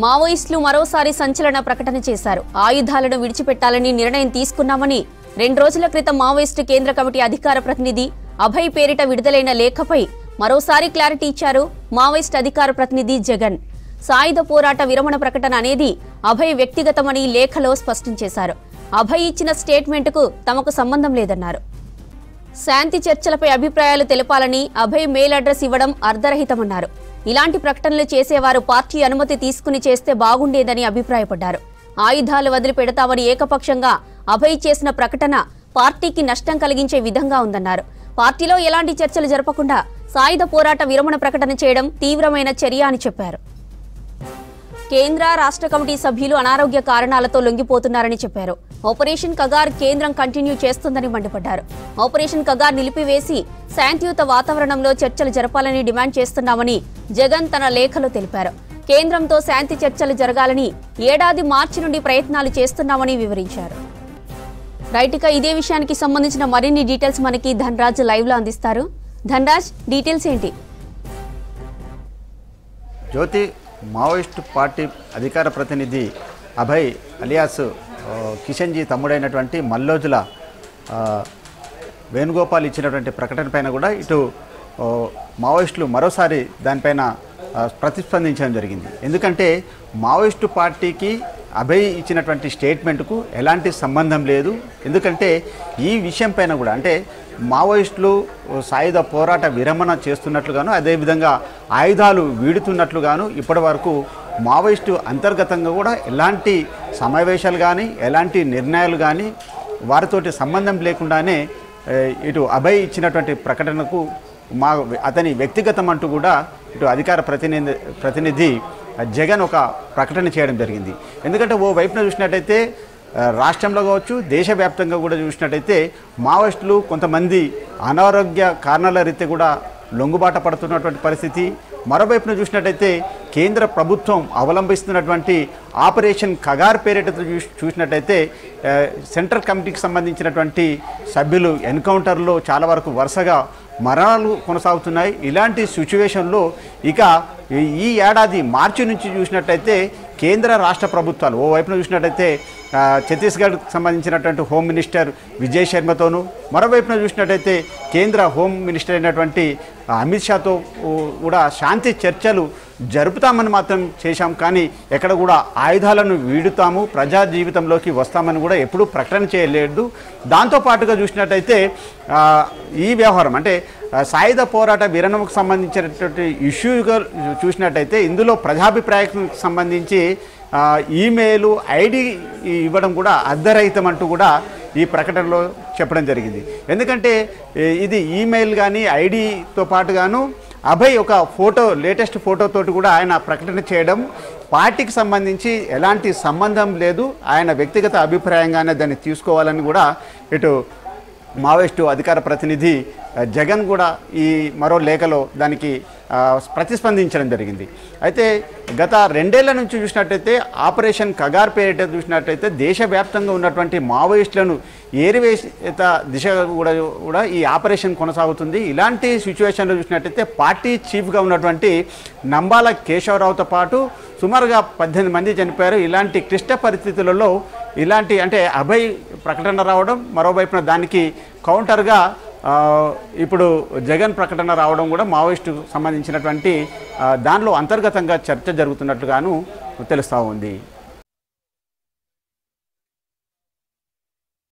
మావోయిస్టులు మరోసారి సంచలన ప్రకటన చేశారు. ఆయుధాలను విడిచిపెట్టాలని నిర్ణయం తీసుకున్నామని 2 రోజుల క్రితం మావోయిస్టు కేంద్ర కమిటీ అధికార ప్రతినిధి అభయ్ పేరిట విడుదలైన లేఖపై మరోసారి క్లారిటీ ఇచ్చారు మావోయిస్టు అధికార ప్రతినిధి జగన్. సాయుధ పోరాట విరమణ ప్రకటన అనేది అభయ్ వ్యక్తిగతమని లేఖలో స్పష్టం చేశారు. అభయ్ ఇచ్చిన స్టేట్మెంట్కు తమకు సంబంధం లేదన్నారు. శాంతి చర్చలపై అభిప్రాయాలు తెలపాలని అభయ్ మెయిల్ అడ్రస్ ఇవ్వడం అర్ధరహితమన్నారు. ఇలాంటి ప్రకటనలు చేసేవారు పార్టీ అనుమతి తీసుకుని చేస్తే బాగుండేదని అభిప్రాయపడ్డారు. ఆయుధాలు వదిలిపెడతామని ఏకపక్షంగా అభయ్ చేసిన ప్రకటన పార్టీకి నష్టం కలిగించే విధంగా ఉందన్నారు. పార్టీలో ఎలాంటి చర్చలు జరపకుండా సాయుధ పోరాట విరమణ ప్రకటన చేయడం తీవ్రమైన చర్య అని చెప్పారు. కేంద్ర రాష్ట్ర కమిటీ సభ్యులు అనారోగ్య కారణాలతో లొంగిపోతున్నారని చెప్పారు. ఆపరేషన్ కగార్ కేంద్రం కంటిన్యూ చేస్తుందని మండిపడ్డారు. ఆపరేషన్ కగార్ నిలిపివేసి శాంతియుత వాతావరణంలో చర్చలు జరపాలని డిమాండ్ చేస్తున్నామని జగన్ తన లేఖలో తెలిపారు. కేంద్రంతో శాంతి చర్చలు జరగాలని ఏడాది మార్చి నుండి ప్రయత్నాలు చేస్తున్నామని వివరించారు. రైట్గా ఇదే విషయానికి సంబంధించిన మరిన్ని డీటెయిల్స్ మనకి ధనరాజ్ లైవ్ లో అందిస్తారు. ధనరాజ్, డీటెయిల్స్ ఏంటి? జ్యోతి, మావోయిస్టు పార్టీ అధికార ప్రతినిధి అభయ్ అలియాస్ కిషన్జీ తమ్ముడైనటువంటి మల్లోజుల వేణుగోపాల్ ఇచ్చినటువంటి ప్రకటన పైన కూడా ఇటు మావోయిస్టులు మరోసారి దానిపైన ప్రతిస్పందించడం జరిగింది. ఎందుకంటే మావోయిస్టు పార్టీకి అభయ్ ఇచ్చినటువంటి స్టేట్మెంట్కు ఎలాంటి సంబంధం లేదు. ఎందుకంటే ఈ విషయం పైన కూడా అంటే మావోయిస్టులు సాయుధ పోరాట విరమణ చేస్తున్నట్లుగాను అదేవిధంగా ఆయుధాలు వీడుతున్నట్లుగాను ఇప్పటి వరకు మావోయిస్టు అంతర్గతంగా కూడా ఎలాంటి సమావేశాలు కానీ ఎలాంటి నిర్ణయాలు కానీ వారితోటి సంబంధం లేకుండానే ఇటు అభయ్ ఇచ్చినటువంటి ప్రకటనకు అతని వ్యక్తిగతం అంటూ కూడా ఇటు అధికార ప్రతినిధి జగన్ ఒక ప్రకటన చేయడం జరిగింది. ఎందుకంటే ఓ వైపున చూసినట్టయితే రాష్ట్రంలో కావచ్చు దేశవ్యాప్తంగా కూడా చూసినట్టయితే మావోయిస్టులు కొంతమంది అనారోగ్య కారణాల రీత్యా కూడా లొంగుబాట పడుతున్నటువంటి పరిస్థితి. మరోవైపున చూసినట్టయితే కేంద్ర ప్రభుత్వం అవలంబిస్తున్నటువంటి ఆపరేషన్ కగార్ పేరిట చూసినట్టయితే సెంట్రల్ కమిటీకి సంబంధించినటువంటి సభ్యులు ఎన్కౌంటర్లో చాలా వరకు వరుసగా మరణాలు కొనసాగుతున్నాయి. ఇలాంటి సిచ్యువేషన్లో ఇక ఈ ఏడాది మార్చి నుంచి చూసినట్టయితే కేంద్ర రాష్ట్ర ప్రభుత్వాలు ఓవైపున చూసినట్టయితే ఛత్తీస్గఢ్కి సంబంధించినటువంటి హోమ్ మినిస్టర్ విజయ్ శర్మతోనూ మరోవైపున చూసినట్టయితే కేంద్ర హోమ్ మినిస్టర్ అయినటువంటి అమిత్ షాతో కూడా శాంతి చర్చలు జరుపుతామని మాత్రం చేశాం, కానీ ఎక్కడ కూడా ఆయుధాలను వీడుతాము ప్రజా జీవితంలోకి వస్తామని కూడా ఎప్పుడూ ప్రకటన చేయలేదు. దాంతోపాటుగా చూసినట్టయితే ఈ వ్యవహారం అంటే సాయుధ పోరాట విరమణకు సంబంధించినటువంటి ఇష్యూగా చూసినట్టయితే ఇందులో ప్రజాభిప్రాయానికి సంబంధించి ఈమెయిల్ ఐడి ఇవ్వడం కూడా అర్ధరహితం అంటూ కూడా ఈ ప్రకటనలో చెప్పడం జరిగింది. ఎందుకంటే ఇది ఈమెయిల్ కానీ ఐడితో పాటుగాను అభయ్ ఒక ఫోటో లేటెస్ట్ ఫోటోతోటి కూడా ఆయన ప్రకటన చేయడం పార్టీకి సంబంధించి ఎలాంటి సంబంధం లేదు, ఆయన వ్యక్తిగత అభిప్రాయంగానే దాన్ని తీసుకోవాలని కూడా ఇటు మావోయిస్టు అధికార ప్రతినిధి జగన్ కూడా ఈ మరో లేఖలో దానికి ప్రతిస్పందించడం జరిగింది. అయితే గత 2 ఏళ్ల నుంచి చూసినట్టయితే ఆపరేషన్ కగార్ పేరిట చూసినట్టయితే దేశవ్యాప్తంగా ఉన్నటువంటి మావోయిస్టులను ఏరివేత దిశగా కూడా ఈ ఆపరేషన్ కొనసాగుతుంది. ఇలాంటి సిచ్యువేషన్లో చూసినట్టయితే పార్టీ చీఫ్గా ఉన్నటువంటి నంబాల కేశవరావుతో పాటు సుమారుగా 18 మంది చనిపోయారు. ఇలాంటి క్లిష్ట పరిస్థితులలో ఇలాంటి అంటే అభయ్ ప్రకటన రావడం, మరోవైపున దానికి కౌంటర్గా ఇప్పుడు జగన్ ప్రకటన రావడం కూడా మావోయిస్టుకు సంబంధించినటువంటి దానిలో అంతర్గతంగా చర్చ జరుగుతున్నట్టుగాను తెలుస్తూ ఉంది.